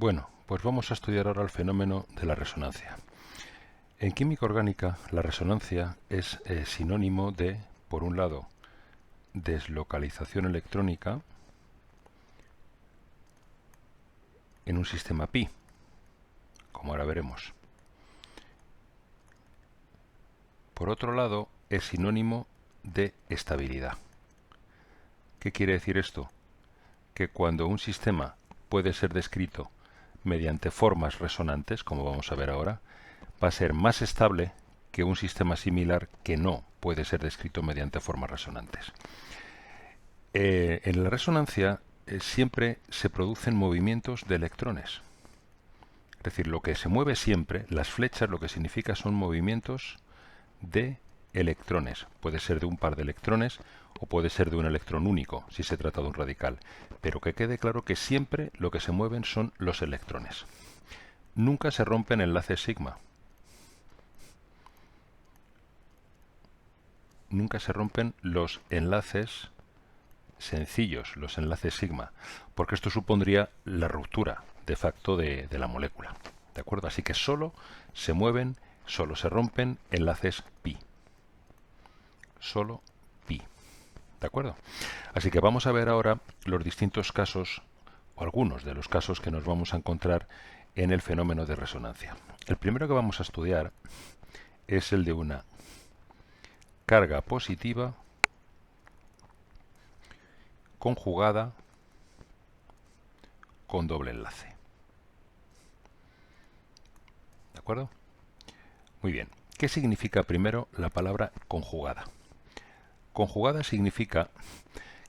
Bueno, pues vamos a estudiar ahora el fenómeno de la resonancia. En química orgánica, la resonancia es sinónimo de, por un lado, deslocalización electrónica en un sistema pi, como ahora veremos. Por otro lado, es sinónimo de estabilidad. ¿Qué quiere decir esto? Que cuando un sistema puede ser descrito mediante formas resonantes, como vamos a ver ahora, va a ser más estable que un sistema similar que no puede ser descrito mediante formas resonantes. En la resonancia siempre se producen movimientos de electrones. Es decir, lo que se mueve siempre, las flechas, lo que significa son movimientos de electrones. Puede ser de un par de electrones o puede ser de un electrón único, si se trata de un radical. Pero que quede claro que siempre lo que se mueven son los electrones. Nunca se rompen enlaces sigma. Nunca se rompen los enlaces sencillos, los enlaces sigma, porque esto supondría la ruptura de facto de la molécula. ¿De acuerdo? Así que solo se mueven, solo se rompen enlaces pi. Solo pi. ¿De acuerdo? Así que vamos a ver ahora los distintos casos, o algunos de los casos que nos vamos a encontrar en el fenómeno de resonancia. El primero que vamos a estudiar es el de una carga positiva conjugada con doble enlace. ¿De acuerdo? Muy bien. ¿Qué significa primero la palabra conjugada? Conjugada significa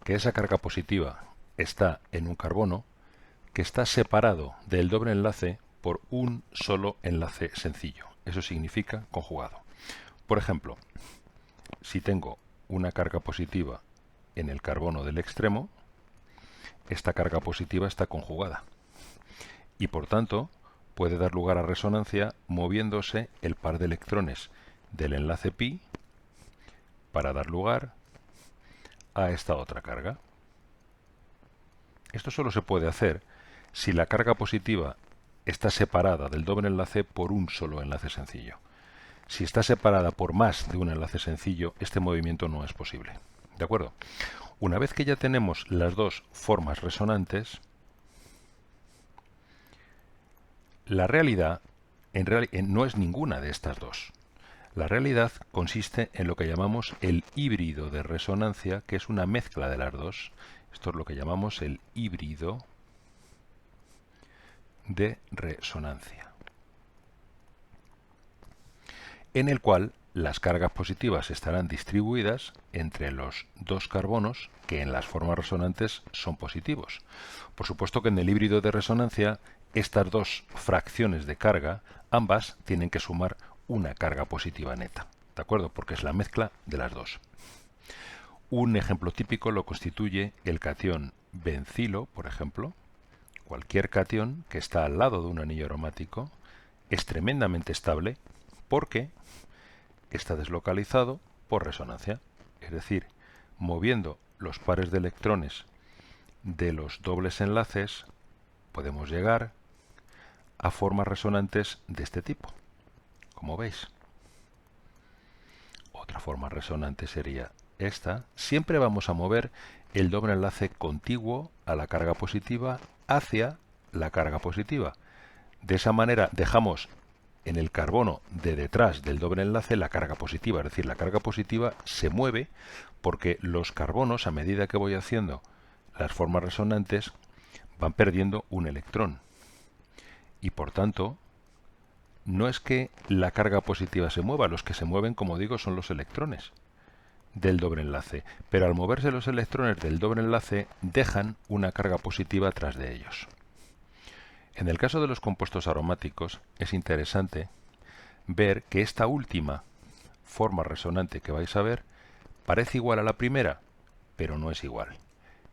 que esa carga positiva está en un carbono que está separado del doble enlace por un solo enlace sencillo. Eso significa conjugado. Por ejemplo, si tengo una carga positiva en el carbono del extremo, esta carga positiva está conjugada y por tanto puede dar lugar a resonancia moviéndose el par de electrones del enlace pi para dar lugar a esta otra carga. Esto solo se puede hacer si la carga positiva está separada del doble enlace por un solo enlace sencillo. Si está separada por más de un enlace sencillo, este movimiento no es posible. ¿De acuerdo? Una vez que ya tenemos las dos formas resonantes, la realidad no es ninguna de estas dos. La realidad consiste en lo que llamamos el híbrido de resonancia, que es una mezcla de las dos. Esto es lo que llamamos el híbrido de resonancia, en el cual las cargas positivas estarán distribuidas entre los dos carbonos que en las formas resonantes son positivos. Por supuesto que en el híbrido de resonancia estas dos fracciones de carga, ambas tienen que sumar una carga positiva neta, ¿de acuerdo? Porque es la mezcla de las dos. Un ejemplo típico lo constituye el catión bencilo, por ejemplo. Cualquier catión que está al lado de un anillo aromático es tremendamente estable porque está deslocalizado por resonancia, es decir, moviendo los pares de electrones de los dobles enlaces podemos llegar a formas resonantes de este tipo, como veis. Otra forma resonante sería esta. Siempre vamos a mover el doble enlace contiguo a la carga positiva hacia la carga positiva. De esa manera dejamos en el carbono de detrás del doble enlace la carga positiva, es decir, la carga positiva se mueve porque los carbonos, a medida que voy haciendo las formas resonantes, van perdiendo un electrón. Y por tanto, no es que la carga positiva se mueva, los que se mueven, como digo, son los electrones del doble enlace. Pero al moverse los electrones del doble enlace, dejan una carga positiva tras de ellos. En el caso de los compuestos aromáticos, es interesante ver que esta última forma resonante que vais a ver parece igual a la primera, pero no es igual.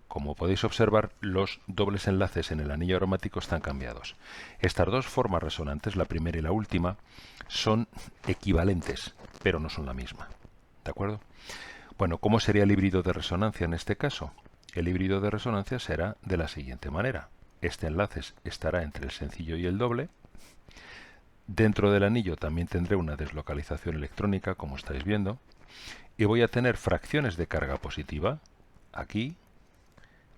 Como podéis observar, los dobles enlaces en el anillo aromático están cambiados. Estas dos formas resonantes, la primera y la última, son equivalentes, pero no son la misma. ¿De acuerdo? Bueno, ¿cómo sería el híbrido de resonancia en este caso? El híbrido de resonancia será de la siguiente manera. este enlace estará entre el sencillo y el doble. Dentro del anillo también tendré una deslocalización electrónica, como estáis viendo, y voy a tener fracciones de carga positiva aquí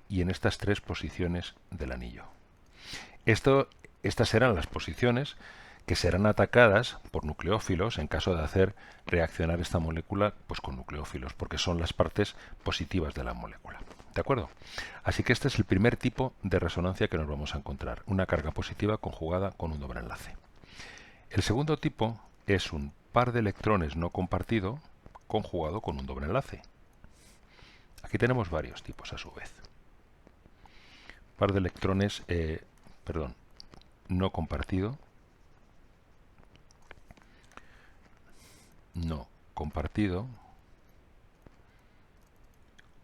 y en estas tres posiciones del anillo. Estas serán las posiciones que serán atacadas por nucleófilos en caso de hacer reaccionar esta molécula pues con nucleófilos, porque son las partes positivas de la molécula. ¿De acuerdo? Así que este es el primer tipo de resonancia que nos vamos a encontrar, una carga positiva conjugada con un doble enlace. El segundo tipo es un par de electrones no compartido conjugado con un doble enlace. Aquí tenemos varios tipos a su vez. Par de electrones, no compartido,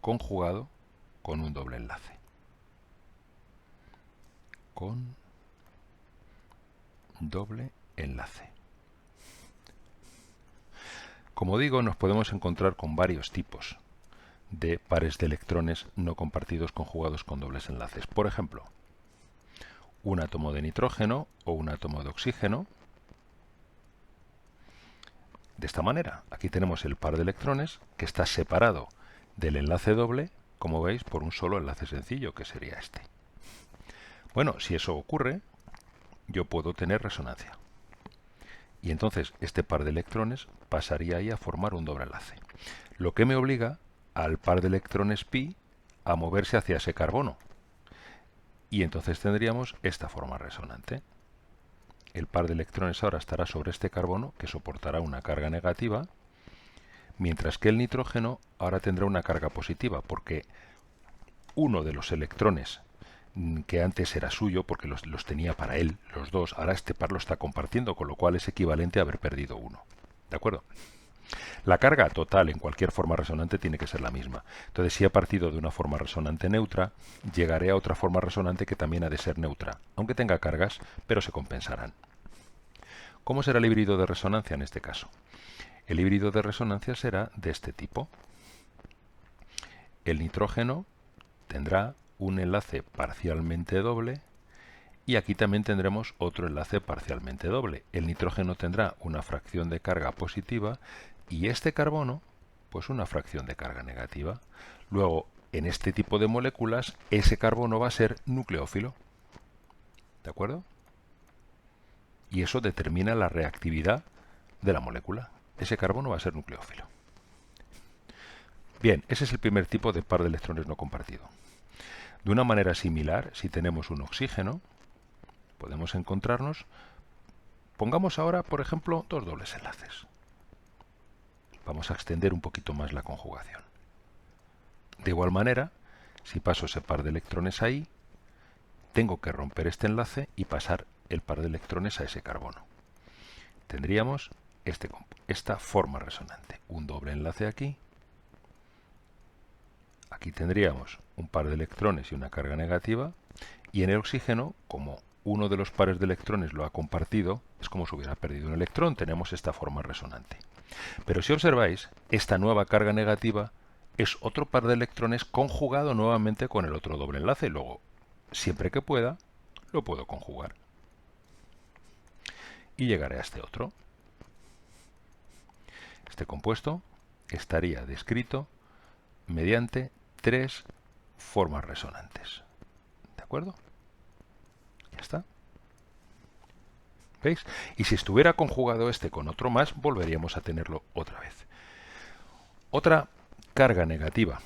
conjugado con un doble enlace. Con doble enlace. Como digo, nos podemos encontrar con varios tipos de pares de electrones no compartidos conjugados con dobles enlaces. Por ejemplo, un átomo de nitrógeno o un átomo de oxígeno. De esta manera, aquí tenemos el par de electrones que está separado del enlace doble, como veis, por un solo enlace sencillo, que sería este. Bueno, si eso ocurre, yo puedo tener resonancia. Y entonces este par de electrones pasaría ahí a formar un doble enlace. Lo que me obliga al par de electrones pi a moverse hacia ese carbono. Y entonces tendríamos esta forma resonante. El par de electrones ahora estará sobre este carbono, que soportará una carga negativa, mientras que el nitrógeno ahora tendrá una carga positiva, porque uno de los electrones que antes era suyo, porque los tenía para él, los dos, ahora este par lo está compartiendo, con lo cual es equivalente a haber perdido uno. ¿De acuerdo? La carga total en cualquier forma resonante tiene que ser la misma. Entonces, si he partido de una forma resonante neutra, llegaré a otra forma resonante que también ha de ser neutra, aunque tenga cargas, pero se compensarán. ¿Cómo será el híbrido de resonancia en este caso? El híbrido de resonancia será de este tipo. El nitrógeno tendrá un enlace parcialmente doble y aquí también tendremos otro enlace parcialmente doble. El nitrógeno tendrá una fracción de carga positiva y este carbono, pues una fracción de carga negativa. Luego, en este tipo de moléculas, ese carbono va a ser nucleófilo. ¿De acuerdo? Y eso determina la reactividad de la molécula. Ese carbono va a ser nucleófilo. Bien, ese es el primer tipo de par de electrones no compartido. De una manera similar, si tenemos un oxígeno, podemos encontrarnos, pongamos ahora, por ejemplo, dos dobles enlaces. Vamos a extender un poquito más la conjugación. De igual manera, si paso ese par de electrones ahí, tengo que romper este enlace y pasar el par de electrones a ese carbono. Tendríamos esta forma resonante. Un doble enlace aquí. Aquí tendríamos un par de electrones y una carga negativa. Y en el oxígeno, como uno de los pares de electrones lo ha compartido, es como si hubiera perdido un electrón. Tenemos esta forma resonante. Pero si observáis, esta nueva carga negativa es otro par de electrones conjugado nuevamente con el otro doble enlace. Luego, siempre que pueda, lo puedo conjugar. Y llegaré a este otro. Este compuesto estaría descrito mediante tres formas resonantes. ¿De acuerdo? Ya está. ¿Veis? Y si estuviera conjugado este con otro más, volveríamos a tenerlo otra vez. Otra carga negativa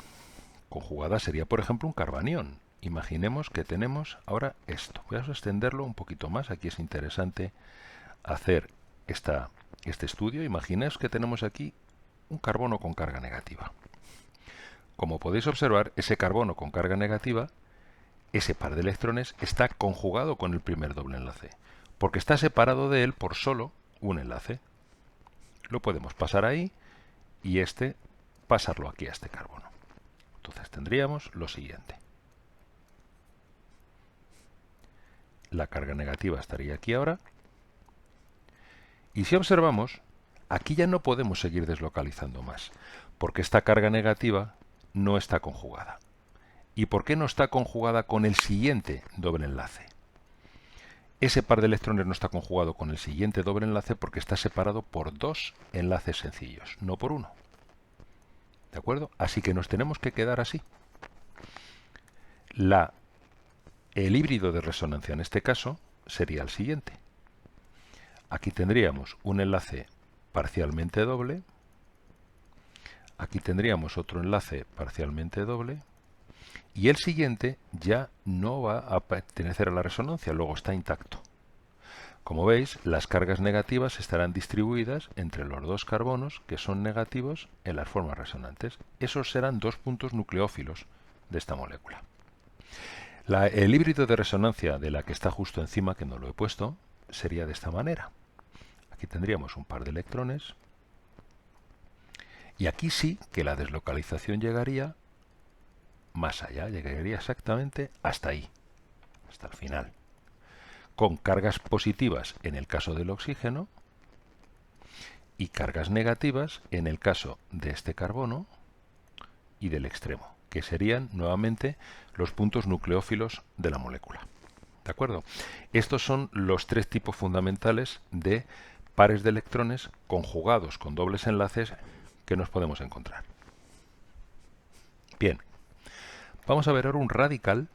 conjugada sería, por ejemplo, un carbanión. Imaginemos que tenemos ahora esto. Voy a extenderlo un poquito más. Aquí es interesante hacer este estudio. Imaginaos que tenemos aquí un carbono con carga negativa. Como podéis observar, ese carbono con carga negativa, ese par de electrones, está conjugado con el primer doble enlace, porque está separado de él por solo un enlace. Lo podemos pasar ahí y pasarlo aquí a este carbono. Entonces tendríamos lo siguiente. La carga negativa estaría aquí ahora. Y si observamos, aquí ya no podemos seguir deslocalizando más, porque esta carga negativa no está conjugada. ¿Y por qué no está conjugada con el siguiente doble enlace? Ese par de electrones no está conjugado con el siguiente doble enlace porque está separado por dos enlaces sencillos, no por uno. ¿De acuerdo? Así que nos tenemos que quedar así. El híbrido de resonancia en este caso sería el siguiente. Aquí tendríamos un enlace parcialmente doble. Aquí tendríamos otro enlace parcialmente doble. Y el siguiente ya no va a pertenecer a la resonancia, luego está intacto. Como veis, las cargas negativas estarán distribuidas entre los dos carbonos que son negativos en las formas resonantes. Esos serán dos puntos nucleófilos de esta molécula. El híbrido de resonancia de la que está justo encima, que no lo he puesto, sería de esta manera. Aquí tendríamos un par de electrones. Y aquí sí que la deslocalización llegaría más allá, llegaría exactamente hasta ahí, hasta el final. Con cargas positivas en el caso del oxígeno y cargas negativas en el caso de este carbono y del extremo, que serían nuevamente los puntos nucleófilos de la molécula. ¿De acuerdo? Estos son los tres tipos fundamentales de pares de electrones conjugados con dobles enlaces que nos podemos encontrar. Bien, vamos a ver ahora un radical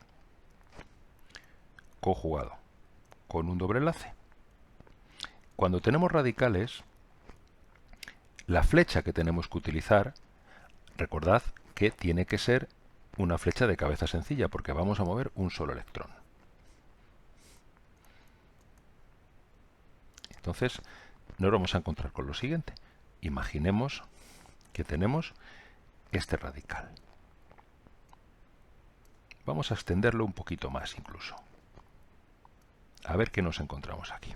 conjugado con un doble enlace. Cuando tenemos radicales, la flecha que tenemos que utilizar, recordad que tiene que ser una flecha de cabeza sencilla porque vamos a mover un solo electrón. Entonces, nos vamos a encontrar con lo siguiente. Imaginemos que tenemos este radical. Vamos a extenderlo un poquito más incluso. A ver qué nos encontramos aquí.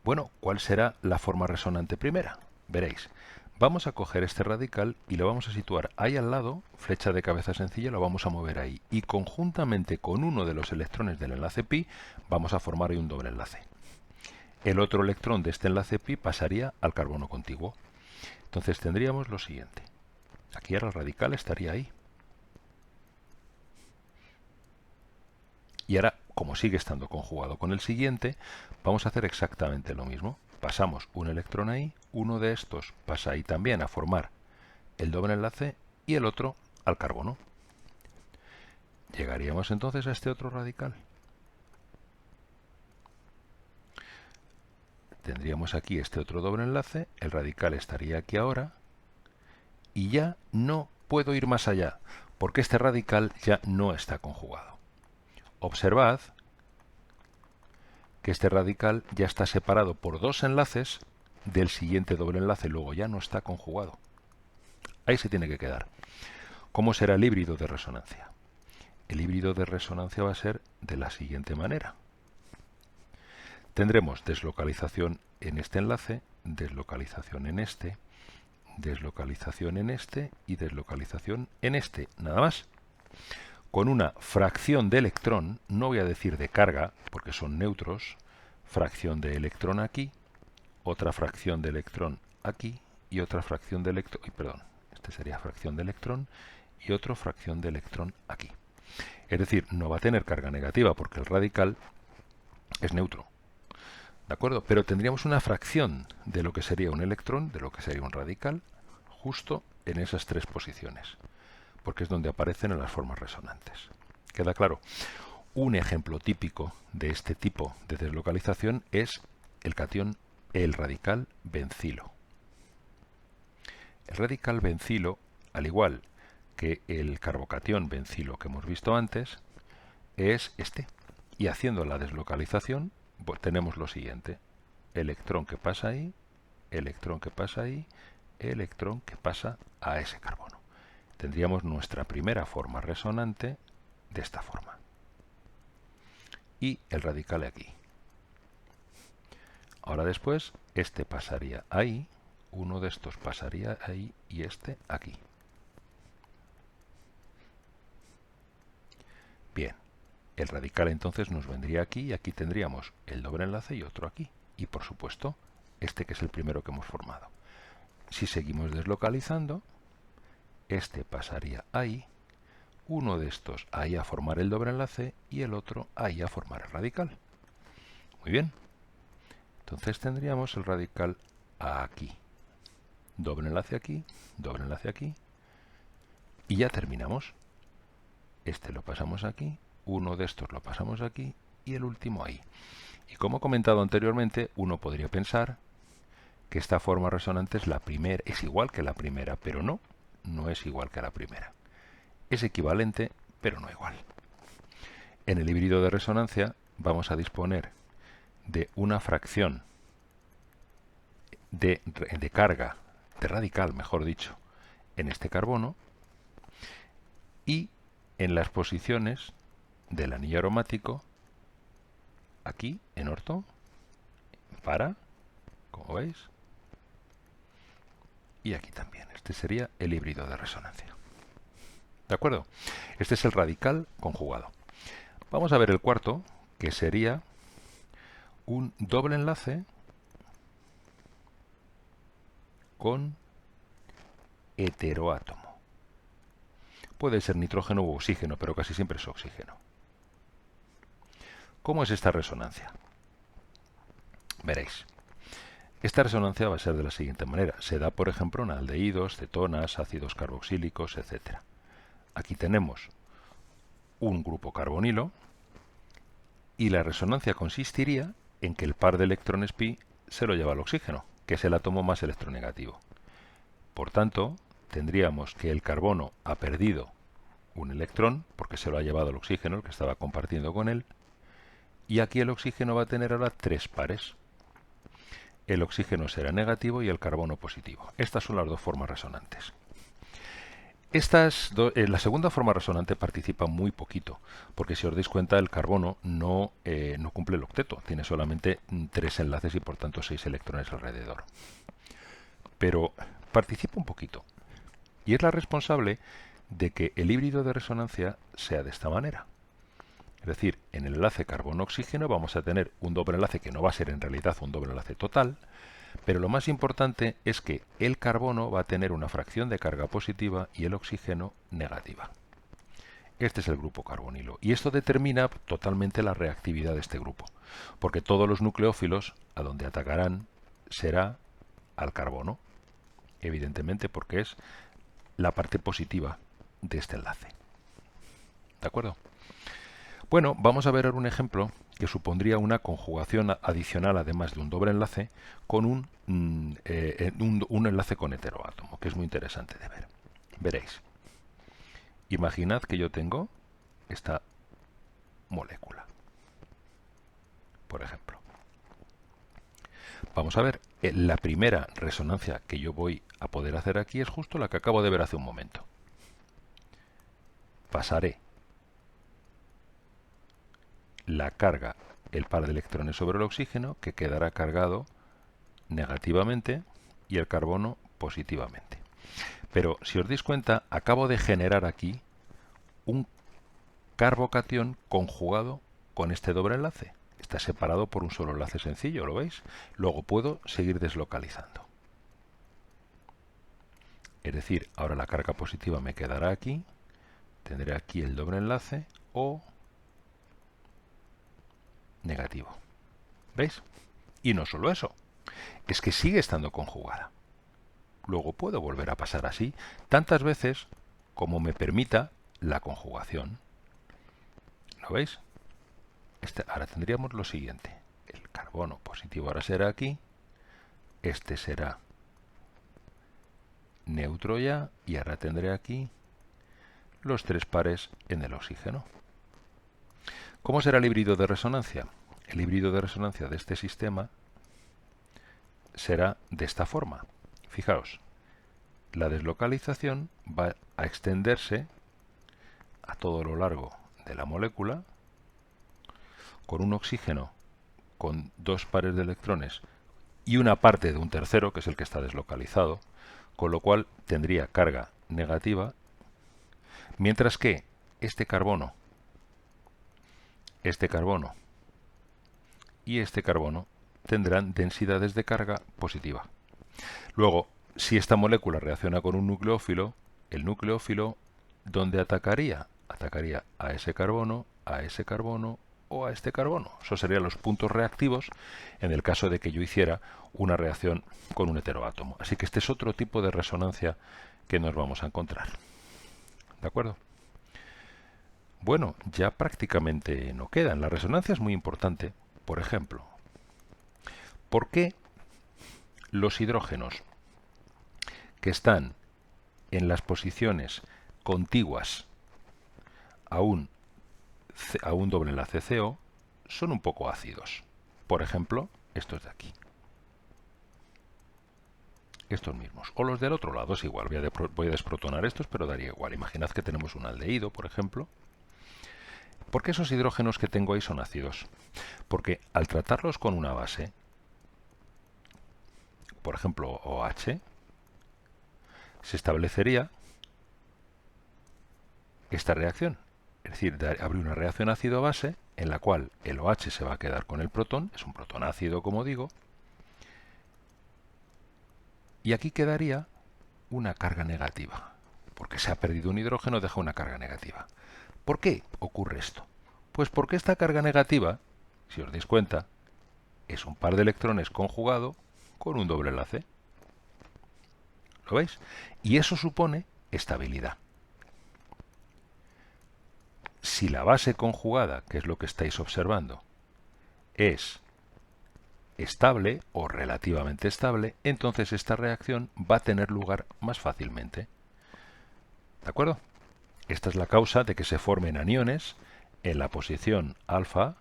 Bueno, ¿cuál será la forma resonante primera? Veréis, vamos a coger este radical y lo vamos a situar ahí al lado, flecha de cabeza sencilla, lo vamos a mover ahí. Y conjuntamente con uno de los electrones del enlace pi, vamos a formar ahí un doble enlace. El otro electrón de este enlace pi pasaría al carbono contiguo. Entonces tendríamos lo siguiente. Aquí ahora el radical estaría ahí. Y ahora, como sigue estando conjugado con el siguiente, vamos a hacer exactamente lo mismo. Pasamos un electrón ahí, uno de estos pasa ahí también a formar el doble enlace y el otro al carbono. Llegaríamos entonces a este otro radical. Tendríamos aquí este otro doble enlace, el radical estaría aquí ahora, y ya no puedo ir más allá, porque este radical ya no está conjugado. Observad que este radical ya está separado por dos enlaces del siguiente doble enlace, luego ya no está conjugado. Ahí se tiene que quedar. ¿Cómo será el híbrido de resonancia? El híbrido de resonancia va a ser de la siguiente manera. Tendremos deslocalización en este enlace, deslocalización en este, deslocalización en este y deslocalización en este, nada más. Con una fracción de electrón, no voy a decir de carga, porque son neutros, fracción de electrón aquí, otra fracción de electrón aquí y otra fracción de electrón, perdón, este sería fracción de electrón y otra fracción de electrón aquí. Es decir, no va a tener carga negativa porque el radical es neutro. ¿De acuerdo? Pero tendríamos una fracción de lo que sería un electrón, de lo que sería un radical, justo en esas tres posiciones, porque es donde aparecen en las formas resonantes. ¿Queda claro? Un ejemplo típico de este tipo de deslocalización es el radical bencilo. El radical bencilo, al igual que el carbocatión bencilo que hemos visto antes, es este. Y haciendo la deslocalización, pues tenemos lo siguiente. Electrón que pasa ahí, electrón que pasa ahí, electrón que pasa a ese carbono. Tendríamos nuestra primera forma resonante de esta forma. Y el radical aquí. Ahora después, este pasaría ahí, uno de estos pasaría ahí y este aquí. Bien, el radical entonces nos vendría aquí y aquí tendríamos el doble enlace y otro aquí. Y por supuesto, este que es el primero que hemos formado. Si seguimos deslocalizando, este pasaría ahí, uno de estos ahí a formar el doble enlace y el otro ahí a formar el radical. Muy bien. Entonces tendríamos el radical aquí. Doble enlace aquí, doble enlace aquí. Y ya terminamos. Este lo pasamos aquí, uno de estos lo pasamos aquí y el último ahí. Y como he comentado anteriormente, uno podría pensar que esta forma resonante es la primera, es igual que la primera, pero no, no es igual que la primera. Es equivalente, pero no igual. En el híbrido de resonancia vamos a disponer de una fracción de carga, de radical, mejor dicho, en este carbono, y en las posiciones del anillo aromático, aquí en orto, para, como veis, y aquí también. Este sería el híbrido de resonancia. ¿De acuerdo? Este es el radical conjugado. Vamos a ver el cuarto, que sería un doble enlace con heteroátomo. Puede ser nitrógeno u oxígeno, pero casi siempre es oxígeno. ¿Cómo es esta resonancia? Veréis. Esta resonancia va a ser de la siguiente manera. Se da, por ejemplo, en aldehídos, cetonas, ácidos carboxílicos, etc. Aquí tenemos un grupo carbonilo y la resonancia consistiría en que el par de electrones pi se lo lleva al oxígeno, que es el átomo más electronegativo. Por tanto, tendríamos que el carbono ha perdido un electrón, porque se lo ha llevado el oxígeno, el que estaba compartiendo con él, y aquí el oxígeno va a tener ahora tres pares. El oxígeno será negativo y el carbono positivo. Estas son las dos formas resonantes. La segunda forma resonante participa muy poquito, porque si os dais cuenta el carbono no cumple el octeto, tiene solamente 3 enlaces y por tanto 6 electrones alrededor. Pero participa un poquito y es la responsable de que el híbrido de resonancia sea de esta manera. Es decir, en el enlace carbono-oxígeno vamos a tener un doble enlace que no va a ser en realidad un doble enlace total, pero lo más importante es que el carbono va a tener una fracción de carga positiva y el oxígeno negativa. Este es el grupo carbonilo. Y esto determina totalmente la reactividad de este grupo, porque todos los nucleófilos a donde atacarán será al carbono, evidentemente porque es la parte positiva de este enlace. ¿De acuerdo? Bueno, vamos a ver ahora un ejemplo que supondría una conjugación adicional, además de un doble enlace, con un enlace con heteroátomo, que es muy interesante de ver. Veréis. Imaginad que yo tengo esta molécula, por ejemplo. Vamos a ver, la primera resonancia que yo voy a poder hacer aquí es justo la que acabo de ver hace un momento. Pasaré la carga, el par de electrones sobre el oxígeno, que quedará cargado negativamente, y el carbono positivamente. Pero si os dais cuenta, acabo de generar aquí un carbocatión conjugado con este doble enlace. Está separado por un solo enlace sencillo, ¿lo veis? Luego puedo seguir deslocalizando. Es decir, ahora la carga positiva me quedará aquí, tendré aquí el doble enlace o negativo. ¿Veis? Y no solo eso, es que sigue estando conjugada. Luego puedo volver a pasar así tantas veces como me permita la conjugación. ¿Lo veis? Ahora tendríamos lo siguiente. El carbono positivo ahora será aquí. Este será neutro ya. Y ahora tendré aquí los tres pares en el oxígeno. ¿Cómo será el híbrido de resonancia? El híbrido de resonancia de este sistema será de esta forma. Fijaos, la deslocalización va a extenderse a todo lo largo de la molécula con un oxígeno con dos pares de electrones y una parte de un tercero, que es el que está deslocalizado, con lo cual tendría carga negativa, mientras que este carbono y este carbono tendrán densidades de carga positiva. Luego, si esta molécula reacciona con un nucleófilo, el nucleófilo, ¿dónde atacaría? atacaría a ese carbono o a este carbono. Esos serían los puntos reactivos en el caso de que yo hiciera una reacción con un heteroátomo. Así que este es otro tipo de resonancia que nos vamos a encontrar. ¿De acuerdo? Bueno, ya prácticamente no quedan. La resonancia es muy importante. Por ejemplo, ¿por qué los hidrógenos que están en las posiciones contiguas a un doble enlace CO son un poco ácidos? Por ejemplo, estos de aquí. Estos mismos. O los del otro lado es igual. Voy a desprotonar estos, pero daría igual. Imaginad que tenemos un aldehído, por ejemplo. ¿Por qué esos hidrógenos que tengo ahí son ácidos? Porque al tratarlos con una base, por ejemplo OH, se establecería esta reacción. Es decir, habría una reacción ácido-base en la cual el OH se va a quedar con el protón, es un protón ácido como digo, y aquí quedaría una carga negativa, porque se ha perdido un hidrógeno, deja una carga negativa. ¿Por qué ocurre esto? Pues porque esta carga negativa, si os dais cuenta, es un par de electrones conjugado con un doble enlace. ¿Lo veis? Y eso supone estabilidad. Si la base conjugada, que es lo que estáis observando, es estable o relativamente estable, entonces esta reacción va a tener lugar más fácilmente. ¿De acuerdo? Esta es la causa de que se formen aniones en la posición alfa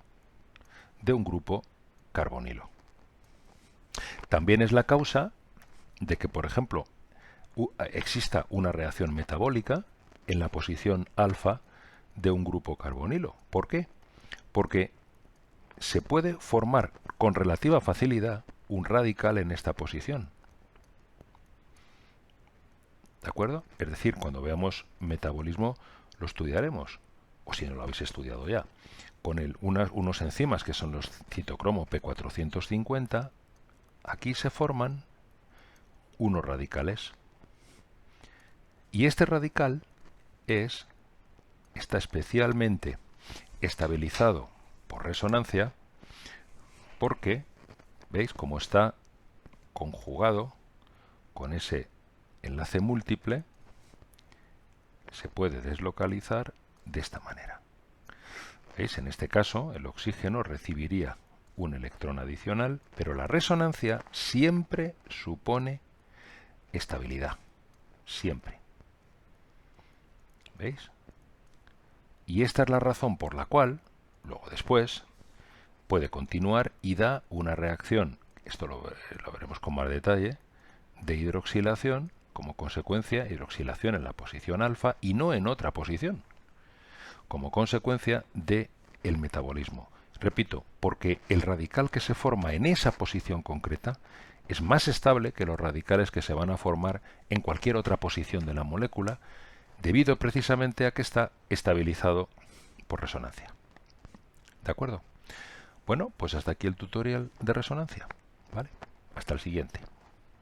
de un grupo carbonilo. También es la causa de que, por ejemplo, exista una reacción metabólica en la posición alfa de un grupo carbonilo. ¿Por qué? Porque se puede formar con relativa facilidad un radical en esta posición. ¿De acuerdo? Es decir, cuando veamos metabolismo lo estudiaremos, o si no lo habéis estudiado ya. Con unos enzimas que son los citocromo P450, aquí se forman unos radicales. Y este radical está especialmente estabilizado por resonancia porque, ¿veis? Como está conjugado con ese enlace múltiple, se puede deslocalizar de esta manera. ¿Veis? En este caso, el oxígeno recibiría un electrón adicional, pero la resonancia siempre supone estabilidad. Siempre. ¿Veis? Y esta es la razón por la cual, luego después, puede continuar y da una reacción, esto lo veremos con más detalle, de hidroxilación, como consecuencia, hidroxilación en la posición alfa y no en otra posición, como consecuencia del metabolismo. Repito, porque el radical que se forma en esa posición concreta es más estable que los radicales que se van a formar en cualquier otra posición de la molécula, debido precisamente a que está estabilizado por resonancia. ¿De acuerdo? Bueno, pues hasta aquí el tutorial de resonancia. ¿Vale? Hasta el siguiente.